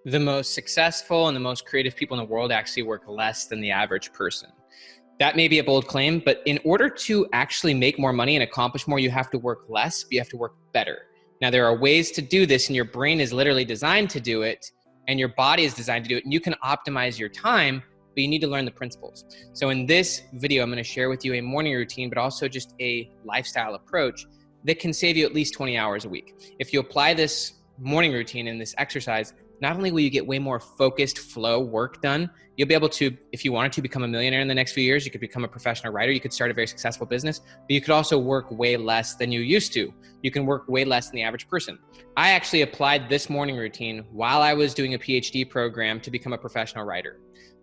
The most successful and the most creative people in the world actually work less than the average person. That may be a bold claim, but in order to actually make more money and accomplish more, you have to work less, but you have to work better. Now, there are ways to do this, and your brain is literally designed to do it, and your body is designed to do it, and you can optimize your time, but you need to learn the principles. So in this video, I'm going to share with you a morning routine, but also just a lifestyle approach that can save you at least 20 hours a week. If you apply this morning routine and this exercise, not only will you get way more focused flow work done, you'll be able to, if you wanted to, become a millionaire in the next few years. You could become a professional writer. You could start a very successful business, but you could also work way less than you used to. You can work way less than the average person. I actually applied this morning routine while I was doing a PhD program to become a professional writer.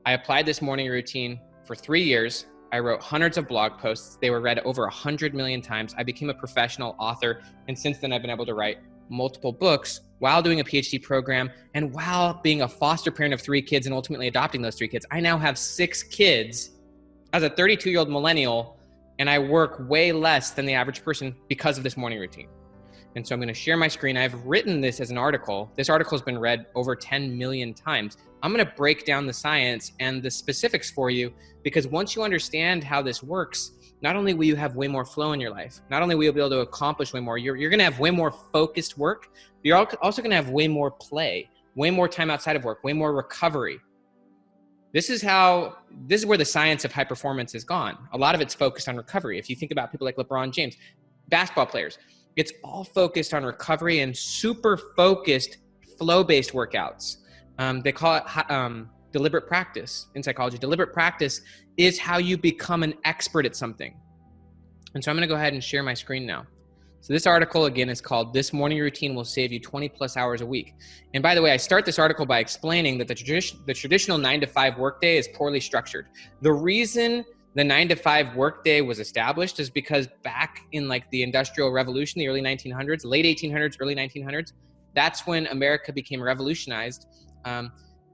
I applied this morning routine for 3 years. I wrote hundreds of blog posts. They were read over 100 million times. I became a professional author. And since then, I've been able to write multiple books while doing a PhD program and while being a foster parent of 3 kids and ultimately adopting those 3 kids. I now have 6 kids as a 32-year-old millennial, and I work way less than the average person because of this morning routine. And so I'm going to share my screen. I've written this as an article. This article has been read over 10 million times. I'm going to break down the science and the specifics for you, because once you understand how this works, not only will you have way more flow in your life, not only will you be able to accomplish way more, you're going to have way more focused work, but you're also going to have way more play, way more time outside of work, way more recovery. This is where the science of high performance has gone. A lot of it's focused on recovery. If you think about people like LeBron James, basketball players, it's all focused on recovery and super focused flow-based workouts. They call it deliberate practice in psychology. Deliberate practice is how you become an expert at something. And so I'm going to go ahead and share my screen now. So this article, again, is called "This Morning Routine Will Save You 20 Plus Hours a Week." And by the way, I start this article by explaining that the traditional 9-to-5 workday is poorly structured. The reason the 9-to-5 workday was established is because back in like the Industrial Revolution, the early 1900s, late 1800s, early 1900s, that's when America became revolutionized.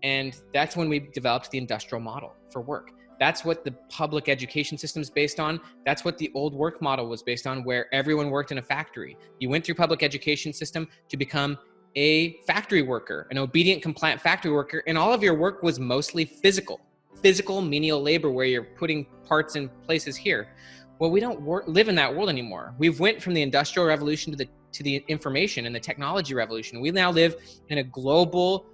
And that's when we developed the industrial model for work. That's what the public education system is based on. That's what the old work model was based on, where everyone worked in a factory. You went through public education system to become a factory worker, an obedient, compliant factory worker, and all of your work was mostly physical menial labor, where you're putting parts in places here. Well, we don't live in that world anymore. We've went from the Industrial Revolution to the information and the technology revolution. We now live in a global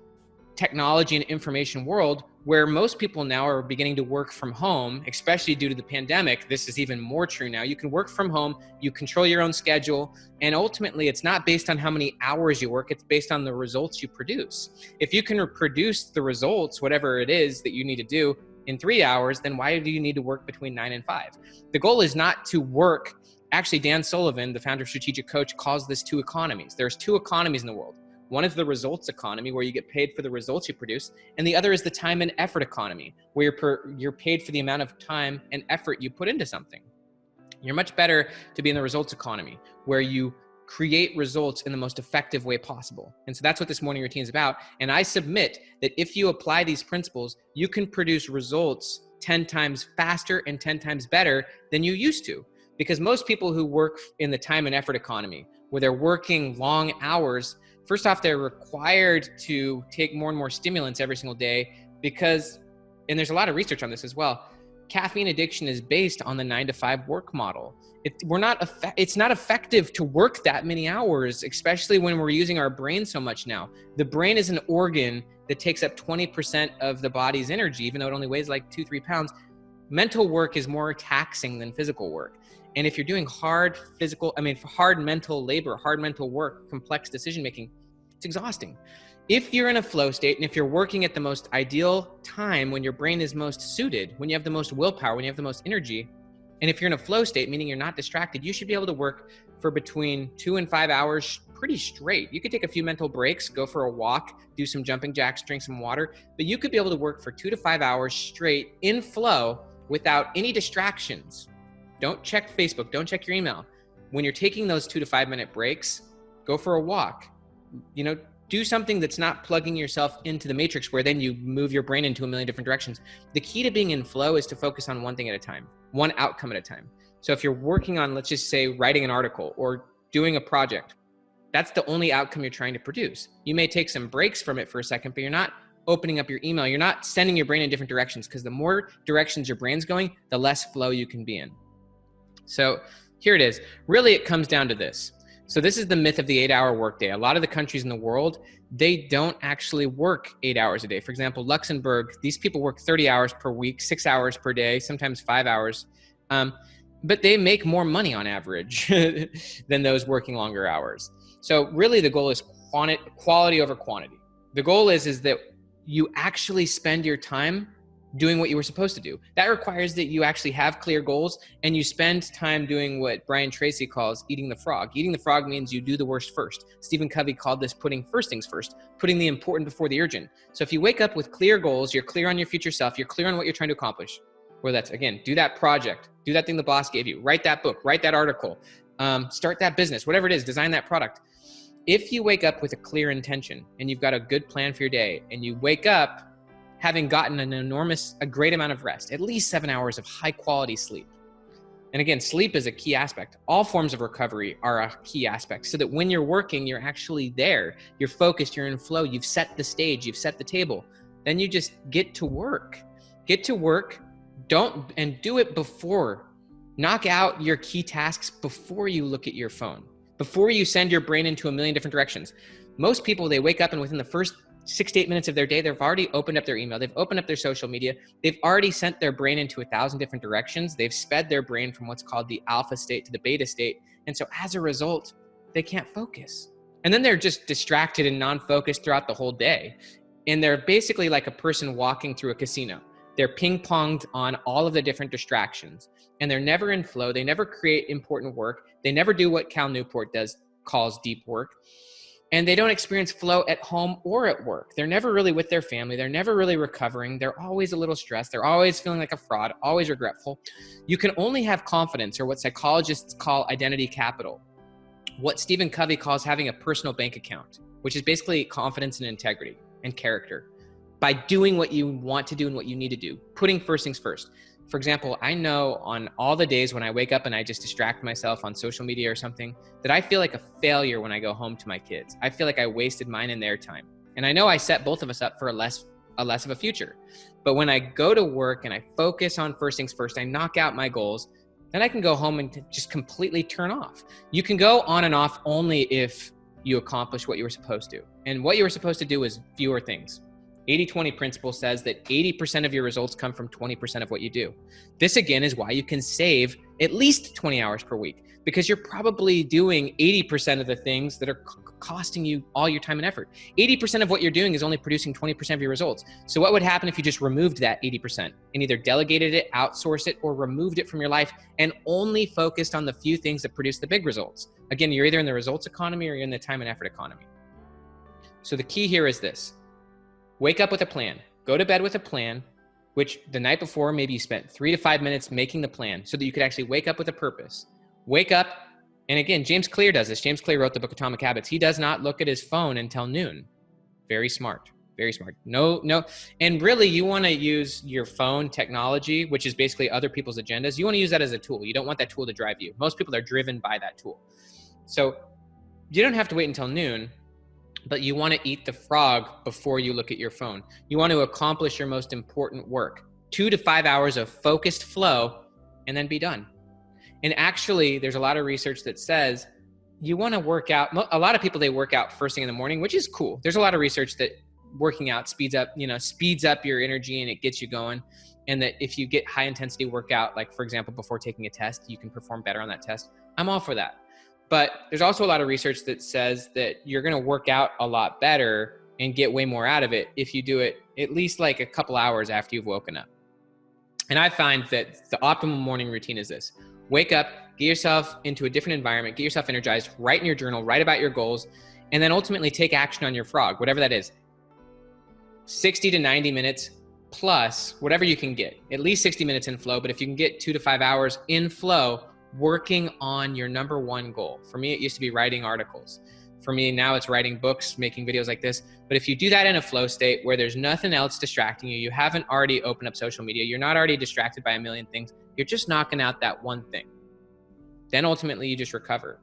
technology and information world where most people now are beginning to work from home, especially due to the pandemic. This is even more true now. You can work from home, you control your own schedule, and ultimately it's not based on how many hours you work, it's based on the results you produce. If you can produce the results, whatever it is that you need to do, in 3 hours, then why do you need to work between 9 and 5? The goal is not to work. Actually, Dan Sullivan, the founder of Strategic Coach, calls this 2 economies. There's 2 economies in the world. One is the results economy, where you get paid for the results you produce. And the other is the time and effort economy, where you're paid for the amount of time and effort you put into something. You're much better to be in the results economy, where you create results in the most effective way possible. And so that's what this morning routine is about. And I submit that if you apply these principles, you can produce results 10 times faster and 10 times better than you used to. Because most people who work in the time and effort economy, where they're working long hours, first off, they're required to take more and more stimulants every single day because, and there's a lot of research on this as well, caffeine addiction is based on the 9-to-5 work model. It's not effective to work that many hours, especially when we're using our brain so much now. The brain is an organ that takes up 20% of the body's energy, even though it only weighs like 2-3 pounds. Mental work is more taxing than physical work. And if you're doing hard mental labor, hard mental work, complex decision-making, it's exhausting. If you're in a flow state and if you're working at the most ideal time, when your brain is most suited, when you have the most willpower, when you have the most energy, and if you're in a flow state, meaning you're not distracted, you should be able to work for between 2 and 5 hours pretty straight. You could take a few mental breaks, go for a walk, do some jumping jacks, drink some water, but you could be able to work for 2 to 5 hours straight in flow without any distractions. Don't check Facebook, don't check your email. When you're taking those 2 to 5 minute breaks, go for a walk. Do something that's not plugging yourself into the matrix, where then you move your brain into a million different directions. The key to being in flow is to focus on one thing at a time, one outcome at a time. So if you're working on, let's just say, writing an article or doing a project, That's the only outcome you're trying to produce. You may take some breaks from it for a second, but you're not opening up your email. You're not sending your brain in different directions, because the more directions your brain's going, the less flow you can be in. So here it is. Really, it comes down to this. So this is the myth of the 8-hour workday. A lot of the countries in the world, they don't actually work 8 hours a day. For example, Luxembourg, these people work 30 hours per week, 6 hours per day, sometimes 5 hours. But they make more money on average than those working longer hours. So really the goal is quality over quantity. The goal is that you actually spend your time doing what you were supposed to do. That requires that you actually have clear goals and you spend time doing what Brian Tracy calls eating the frog. Eating the frog means you do the worst first. Stephen Covey called this putting first things first, putting the important before the urgent. So if you wake up with clear goals, you're clear on your future self, you're clear on what you're trying to accomplish, whether that's, again, do that project, do that thing the boss gave you, write that book, write that article, start that business, whatever it is, design that product. If you wake up with a clear intention and you've got a good plan for your day, and you wake up having gotten a great amount of rest, at least 7 hours of high quality sleep. And again, sleep is a key aspect. All forms of recovery are a key aspect, so that when you're working, you're actually there, you're focused, you're in flow, you've set the stage, you've set the table. Then you just get to work. Get to work, and do it before. Knock out your key tasks before you look at your phone, before you send your brain into a million different directions. Most people, they wake up and within the first 6 to 8 minutes of their day, they've already opened up their email, they've opened up their social media, they've already sent their brain into 1,000 different directions, they've sped their brain from what's called the alpha state to the beta state, and so as a result, they can't focus. And then they're just distracted and non-focused throughout the whole day. And they're basically like a person walking through a casino. They're ping-ponged on all of the different distractions, and they're never in flow, they never create important work, they never do what Cal Newport calls deep work. And they don't experience flow at home or at work. They're never really with their family. They're never really recovering. They're always a little stressed. They're always feeling like a fraud, always regretful. You can only have confidence, or what psychologists call identity capital, what Stephen Covey calls having a personal bank account, which is basically confidence and integrity and character, by doing what you want to do and what you need to do, putting first things first. For example, I know on all the days when I wake up and I just distract myself on social media or something, that I feel like a failure when I go home to my kids. I feel like I wasted mine and their time. And I know I set both of us up for a less of a future. But when I go to work and I focus on first things first, I knock out my goals, then I can go home and just completely turn off. You can go on and off only if you accomplish what you were supposed to. And what you were supposed to do is fewer things. 80-20 principle says that 80% of your results come from 20% of what you do. This again is why you can save at least 20 hours per week, because you're probably doing 80% of the things that are costing you all your time and effort. 80% of what you're doing is only producing 20% of your results. So what would happen if you just removed that 80% and either delegated it, outsourced it, or removed it from your life and only focused on the few things that produce the big results? Again, you're either in the results economy or you're in the time and effort economy. So the key here is this. Wake up with a plan. Go to bed with a plan, which the night before, maybe you spent 3 to 5 minutes making the plan so that you could actually wake up with a purpose. Wake up, and again, James Clear does this. James Clear wrote the book Atomic Habits. He does not look at his phone until noon. Very smart, very smart. No. And really, you want to use your phone technology, which is basically other people's agendas. You want to use that as a tool. You don't want that tool to drive you. Most people are driven by that tool. So you don't have to wait until noon, but you want to eat the frog before you look at your phone. You want to accomplish your most important work, 2 to 5 hours of focused flow, and then be done. And actually, there's a lot of research that says you want to work out. A lot of people, they work out first thing in the morning, which is cool. There's a lot of research that working out speeds up your energy and it gets you going. And that if you get high intensity workout, like for example, before taking a test, you can perform better on that test. I'm all for that. But there's also a lot of research that says that you're going to work out a lot better and get way more out of it if you do it at least like a couple hours after you've woken up. And I find that the optimal morning routine is this. Wake up, get yourself into a different environment, get yourself energized, write in your journal, write about your goals, and then ultimately take action on your frog, whatever that is. 60 to 90 minutes plus whatever you can get. At least 60 minutes in flow, but if you can get 2 to 5 hours in flow, working on your number one goal. For me, it used to be writing articles. For me, now it's writing books, making videos like this. But if you do that in a flow state where there's nothing else distracting you, you haven't already opened up social media, you're not already distracted by a million things, you're just knocking out that one thing. Then ultimately you just recover.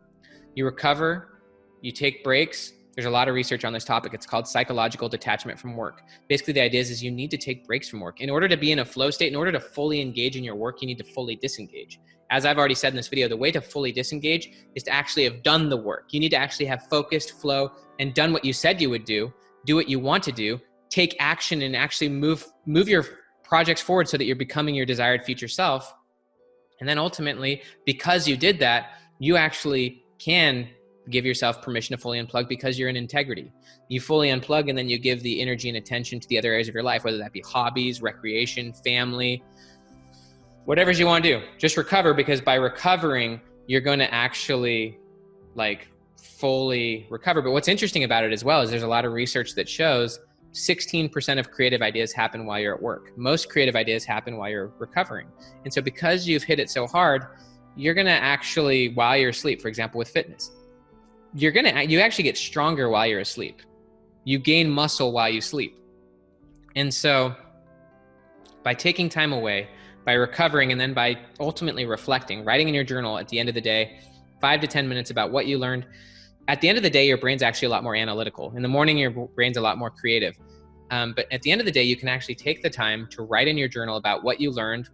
You recover you take breaks. There's a lot of research on this topic. It's called psychological detachment from work. Basically, the idea is you need to take breaks from work. In order to be in a flow state, in order to fully engage in your work, you need to fully disengage. As I've already said in this video, the way to fully disengage is to actually have done the work. You need to actually have focused flow and done what you said you would do what you want to do, take action and actually move your projects forward so that you're becoming your desired future self. And then ultimately, because you did that, you actually can give yourself permission to fully unplug because you're in integrity. You fully unplug and then you give the energy and attention to the other areas of your life, whether that be hobbies, recreation, family, whatever you want to do. Just recover, because by recovering, you're going to actually fully recover. But what's interesting about it as well is there's a lot of research that shows 16% of creative ideas happen while you're at work. Most creative ideas happen while you're recovering. And so because you've hit it so hard, you're going to actually, while you're asleep, for example, with fitness, you actually get stronger while you're asleep. You gain muscle while you sleep. And so by taking time away, by recovering, and then by ultimately reflecting, writing in your journal at the end of the day, 5 to 10 minutes about what you learned. At the end of the day, your brain's actually a lot more analytical. In the morning, your brain's a lot more creative. But at the end of the day, you can actually take the time to write in your journal about what you learned.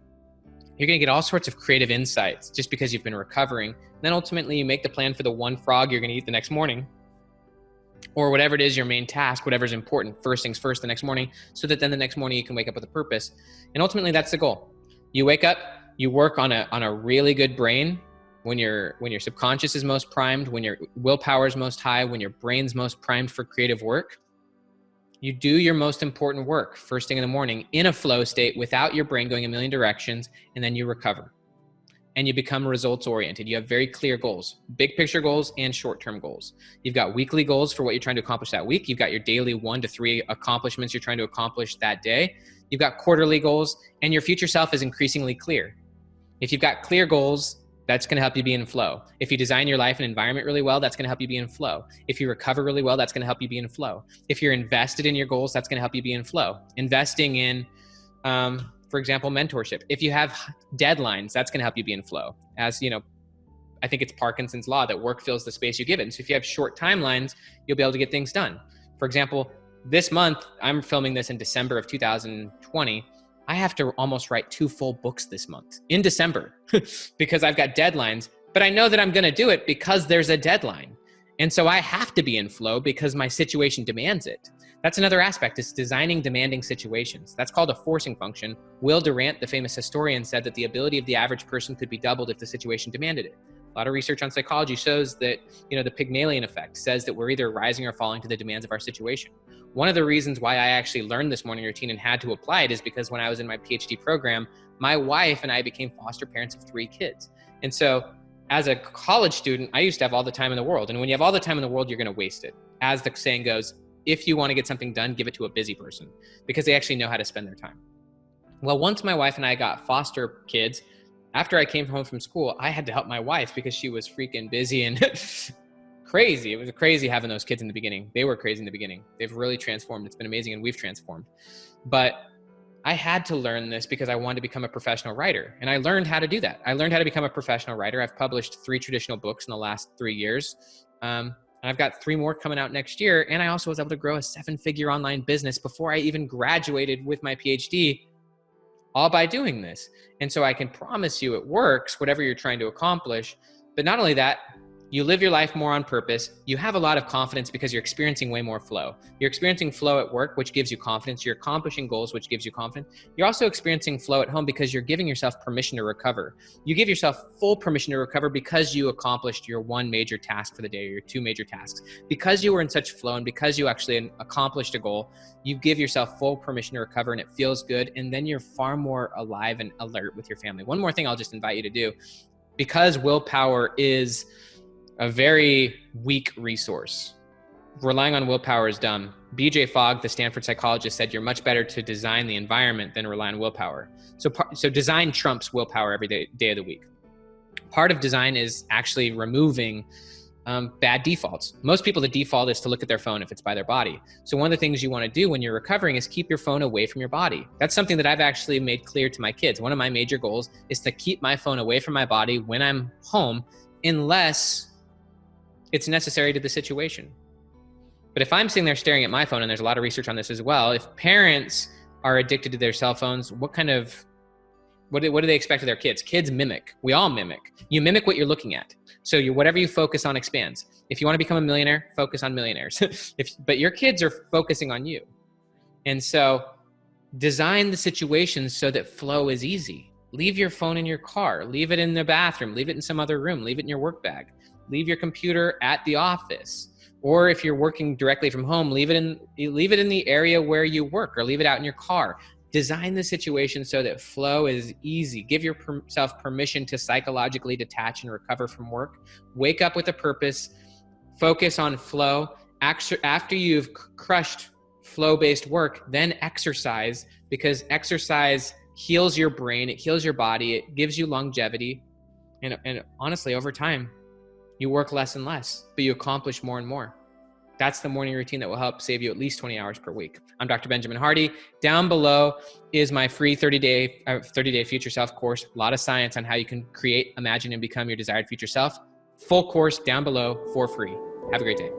You're going to get all sorts of creative insights just because you've been recovering. And then ultimately, you make the plan for the one frog you're going to eat the next morning, or whatever it is, your main task, whatever's important, first things first the next morning, so that then the next morning you can wake up with a purpose. And ultimately, that's the goal. You wake up, you work on a really good brain. When your subconscious is most primed, when your willpower is most high, when your brain's most primed for creative work, you do your most important work first thing in the morning in a flow state without your brain going a million directions, and then you recover. And you become results oriented. You have very clear goals, big picture goals and short-term goals. You've got weekly goals for what you're trying to accomplish that week. You've got your daily 1 to 3 accomplishments you're trying to accomplish that day. You've got quarterly goals, and your future self is increasingly clear. If you've got clear goals, that's going to help you be in flow. If you design your life and environment really well, that's going to help you be in flow. If you recover really well, that's going to help you be in flow. If you're invested in your goals, that's going to help you be in flow. Investing in, for example, mentorship. If you have deadlines, that's going to help you be in flow. As you know, I think it's Parkinson's law that work fills the space you give it. And so if you have short timelines, you'll be able to get things done. For example, this month, I'm filming this in December of 2020. I have to almost write 2 full books this month in December because I've got deadlines, but I know that I'm going to do it because there's a deadline. And so I have to be in flow because my situation demands it. That's another aspect, is designing demanding situations. That's called a forcing function. Will Durant, the famous historian, said that the ability of the average person could be doubled if the situation demanded it. A lot of research on psychology shows that, the Pygmalion effect says that we're either rising or falling to the demands of our situation. One of the reasons why I actually learned this morning routine and had to apply it is because when I was in my PhD program, my wife and I became foster parents of 3 kids. And so as a college student, I used to have all the time in the world. And when you have all the time in the world, you're going to waste it. As the saying goes, if you want to get something done, give it to a busy person, because they actually know how to spend their time. Well, once my wife and I got foster kids, after I came home from school, I had to help my wife because she was freaking busy and crazy. It was crazy having those kids in the beginning. They were crazy in the beginning. They've really transformed. It's been amazing, and we've transformed. But I had to learn this because I wanted to become a professional writer, and I learned how to do that. I learned how to become a professional writer. I've published 3 traditional books in the last 3 years, and I've got 3 more coming out next year, and I also was able to grow a 7-figure online business before I even graduated with my PhD, all by doing this. And so I can promise you it works, whatever you're trying to accomplish. But not only that, you live your life more on purpose. You have a lot of confidence because you're experiencing way more flow. You're experiencing flow at work, which gives you confidence. You're accomplishing goals, which gives you confidence. You're also experiencing flow at home because you're giving yourself permission to recover. You give yourself full permission to recover because you accomplished your 1 major task for the day, or your 2 major tasks. Because you were in such flow and because you actually accomplished a goal, you give yourself full permission to recover, and it feels good. And then you're far more alive and alert with your family. One more thing I'll just invite you to do, because willpower is a very weak resource. Relying on willpower is dumb. BJ Fogg, the Stanford psychologist, said you're much better to design the environment than rely on willpower. So design trumps willpower every day of the week. Part of design is actually removing bad defaults. Most people, the default is to look at their phone if it's by their body. So one of the things you want to do when you're recovering is keep your phone away from your body. That's something that I've actually made clear to my kids. One of my major goals is to keep my phone away from my body when I'm home, unless it's necessary to the situation. But if I'm sitting there staring at my phone, and there's a lot of research on this as well, if parents are addicted to their cell phones, what do they expect of their kids? Kids mimic. We all mimic. You mimic what you're looking at. So whatever you focus on expands. If you want to become a millionaire, focus on millionaires. But your kids are focusing on you. And so design the situation so that flow is easy. Leave your phone in your car. Leave it in the bathroom. Leave it in some other room. Leave it in your work bag. Leave your computer at the office. Or if you're working directly from home, leave it in the area where you work, or leave it out in your car. Design the situation so that flow is easy. Give yourself permission to psychologically detach and recover from work. Wake up with a purpose. Focus on flow. After you've crushed flow-based work, then exercise, because exercise heals your brain, it heals your body, it gives you longevity. And honestly, over time, you work less and less, but you accomplish more and more. That's the morning routine that will help save you at least 20 hours per week. I'm Dr. Benjamin Hardy. Down below is my free 30-day future self course. A lot of science on how you can create, imagine, and become your desired future self. Full course down below for free. Have a great day.